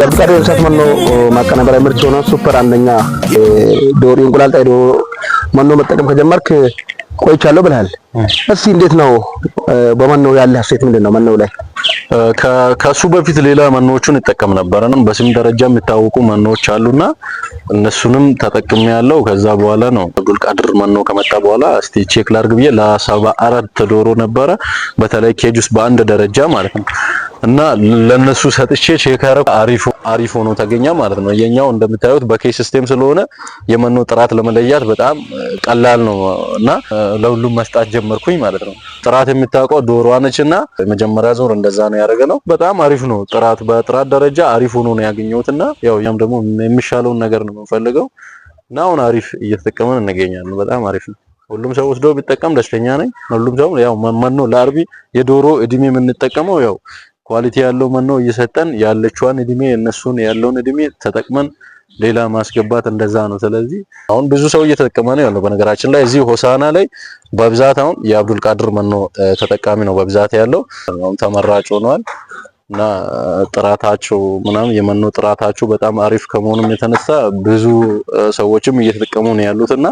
የአብዱልቃድር እንስሳት መኖ ማቀናበሪያ ምርት ሆነ ሱፐር አንደኛ ዶሮ እንቁላል ጣይ ዶሮ መኖ መጠቀም ከጀመርክ ቆይቻለሁ ብለሃል። እስኪ እንዴት ነው በመኖ ያለ ሀሴት ምንድነው? መኖ ላይ ከሱ በፊት ሌላ መኖዎችን ይጠቀም ነበርና በስም ደረጃ የሚታወቁ መኖዎች አሉና እነሱንም ተጠቅሜ ያለው ከዛ በኋላ ነው። አብዱልቃድር መኖ ከመጣ በኋላ እስቲ ቼክ ላድርግ ብዬ ለ74 ዶሮ ነበረ በተለይ ኬጅ ውስጥ በአንድ ደረጃ ማለት ነው እና ለነሱ ሰጥቼ ቼክ አሪፍ ሆኖ ተገኘ ማለት ነው። የኛው እንደምታዩት በኬስ ሲስተም ስለሆነ የመኖ ጥራት ለመለያት በጣም ቀላል ነው እና ለሁሉም መስጣት ጀመርኩኝ ማለት ነው። ጥራት የምታውቀው ዶሮዋ ነችና መጀመሪያ ዞር እንደዛ ነው ያደረገነው። በጣም አሪፍ ነው። በጥራት ደረጃ አሪፍ ሆኖ ነው ያገኘሁትና ያው እኛም ደግሞ የሚሻለውን ነገር ነው የምንፈልገው እና አሁን አሪፍ እየተጠቀመን እንገኛለን። በጣም አሪፍ ነው። ሁሉም ሰው ወስዶ ቢጠቀም ደስተኛ ነኝ። ሁሉም ሰው ያው መኖ ለአርቢ የዶሮ እድሜ የምንጠቀመው ያው ኳሊቲ ያለው መኖ እየሰጠን ያለችዋን እድሜ እነሱን ያለውን እድሜ ተጠቅመን ሌላ ማስገባት እንደዛ ነው። ስለዚህ አሁን ብዙ ሰው እየተጠቀመ ነው ያለው። በነገራችን ላይ እዚህ ሆሳና ላይ በብዛት አሁን የአብዱልቃድር መኖ ተጠቃሚ ነው በብዛት ያለው። አሁን ተመራጭ ሆኗል እና ጥራታቸው ምናምን የመኖ ጥራታቸው በጣም አሪፍ ከመሆኑም የተነሳ ብዙ ሰዎችም እየተጠቀሙ ነው ያሉትና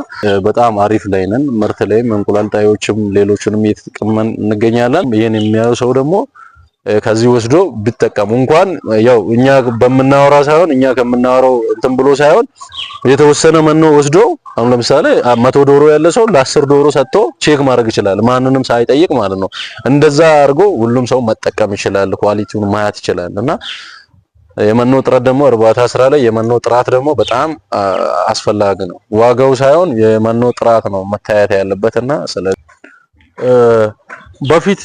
በጣም አሪፍ ላይ ነን። ምርት ላይም እንቁላል ጣዮችም ሌሎችንም እየተጠቀመን እንገኛለን። ይሄን የሚያዩ ሰው ደግሞ ከዚህ ወስዶ ቢጠቀሙ እንኳን ያው እኛ በመናወራ ሳይሆን እኛ ከምናወራው እንትን ብሎ ሳይሆን የተወሰነ መኖ ወስዶ አሁን ለምሳሌ 100 ዶሮ ያለ ሰው ለ10 ዶሮ ሰጥቶ ቼክ ማድረግ ይችላል ማንንም ሳይጠይቅ ማለት ነው። እንደዛ አድርጎ ሁሉም ሰው መጠቀም ይችላል፣ ኳሊቲውን ማየት ይችላል እና የመኖ ጥራት ደግሞ እርባታ ስራ ላይ የመኖ ጥራት ደግሞ በጣም አስፈላጊ ነው። ዋጋው ሳይሆን የመኖ ጥራት ነው መታየት ያለበትና ስለዚህ በፊት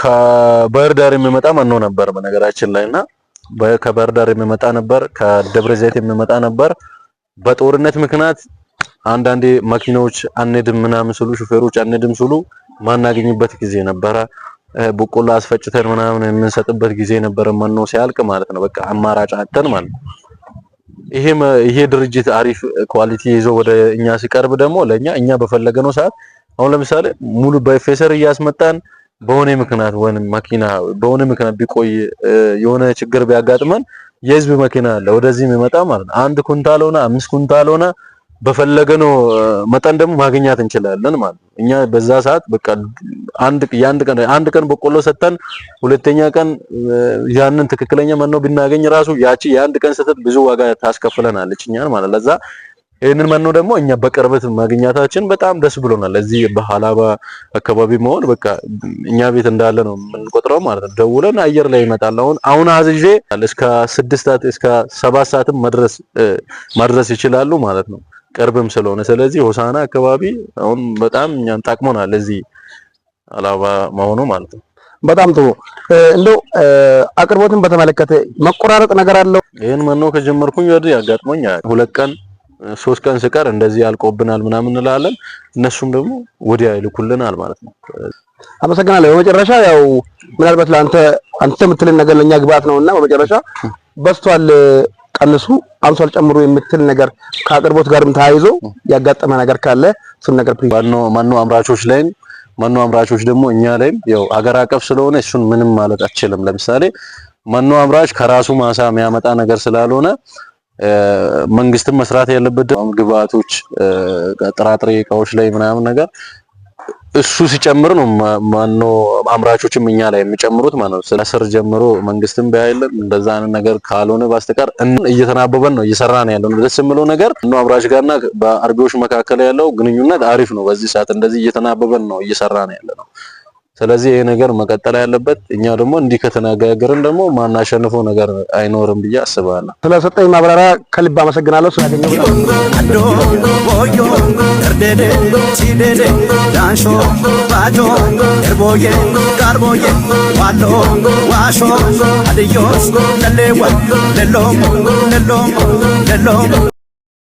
ከባህር ዳር የሚመጣ መኖ ነበር በነገራችን ላይና ከባህር ዳር የሚመጣ ነበር፣ ከደብረ ዘይት የሚመጣ ነበር። በጦርነት ምክንያት አንዳንዴ መኪናዎች አንድም ምናምን ስሉ ሹፌሮች አንድም ስሉ ማናገኝበት ጊዜ ነበረ። በቆሎ አስፈጭተን ምናምን የምንሰጥበት ጊዜ ነበር መኖ ሲያልቅ ማለት ነው። በቃ አማራጭ አጥተን ማለት ነው። ይሄ ድርጅት አሪፍ ኳሊቲ ይዞ ወደ እኛ ሲቀርብ ደግሞ ለኛ እኛ በፈለገነው ሰዓት አሁን ለምሳሌ ሙሉ በፌሰር እያስመጣን በሆነ ምክንያት ወይንም መኪና በሆነ ምክንያት ቢቆይ የሆነ ችግር ቢያጋጥመን የህዝብ መኪና አለ ወደዚህ የሚመጣ ማለት ነው። 1 ኩንታል ሆነ 5 ኩንታል ሆነ በፈለገነው መጠን ደግሞ ማግኘት እንችላለን ማለት ነው። እኛ በዛ ሰዓት በቃ አንድ ቀን በቆሎ ሰተን ሁለተኛ ቀን ያንን ትክክለኛ መኖ ብናገኝ ራሱ ያቺ የአንድ ቀን ሰተት ብዙ ዋጋ ታስከፍለናለች እኛን ማለት ለዛ ይሄንን መኖ ደግሞ እኛ በቅርበት ማግኘታችን በጣም ደስ ብሎናል። እዚህ በሐላባ አካባቢ መሆን በቃ እኛ ቤት እንዳለ ነው የምንቆጥረው ማለት ነው። ደውለን አየር ላይ ይመጣል። አሁን አዝዤ እስከ 6 ሰዓት እስከ 7 ሰዓትም መድረስ ይችላሉ ማለት ነው ቅርብም ስለሆነ። ስለዚህ ሆሳና አካባቢ አሁን በጣም እኛን ጠቅሞናል እዚህ ሐላባ መሆኑ ማለት ነው። በጣም ጥሩ። እንደው አቅርቦትን በተመለከተ መቆራረጥ ነገር አለው? ይሄን መኖ ከጀመርኩኝ ወዲህ ያጋጥሞኛል 2 ቀን 3 ቀን ስቀር እንደዚህ ያልቆብናል ምናምን እንላለን። እነሱም ደግሞ ወዲያ ይልኩልናል ማለት ነው። አመሰግናለሁ። በመጨረሻ ያው ምናልባት አንተ የምትልን ነገር ለኛ ግብአት ነውና በመጨረሻ በስቷል ቀንሱ አምሳል ጨምሩ የምትል ነገር ከአቅርቦት ጋርም ተያይዞ ያጋጠመ ነገር ካለ እሱን ነገር ፕሊዝ። መኖ አምራቾች ደግሞ እኛ ላይም ያው አገር አቀፍ ስለሆነ እሱን ምንም ማለት አትችልም። ለምሳሌ መኖ አምራች ከራሱ ማሳ የሚያመጣ ነገር ስላልሆነ መንግስትም መስራት ያለበት ግብአቶች ጥራጥሬ እቃዎች ላይ ምናምን ነገር እሱ ሲጨምር ነው መኖ አምራቾችም እኛ ላይ የሚጨምሩት ማለት ነው። ስለስር ጀምሮ መንግስትም ቢያይልን እንደዛ አይነት ነገር ካልሆነ በስተቀር እየተናበበን ነው እየሰራን ያለው። ደስ የሚለው ነገር መኖ አምራች ጋርና በአርቢዎች መካከል ያለው ግንኙነት አሪፍ ነው። በዚህ ሰዓት እንደዚህ እየተናበበን ነው እየሰራን ያለው። ስለዚህ ይሄ ነገር መቀጠል ያለበት እኛ ደግሞ እንዲህ ከተነጋገርን ደግሞ ማናሸንፈው ነገር አይኖርም ብዬ አስባለሁ። ስለሰጠኝ ማብራሪያ ከልብ አመሰግናለሁ። ስላገኘው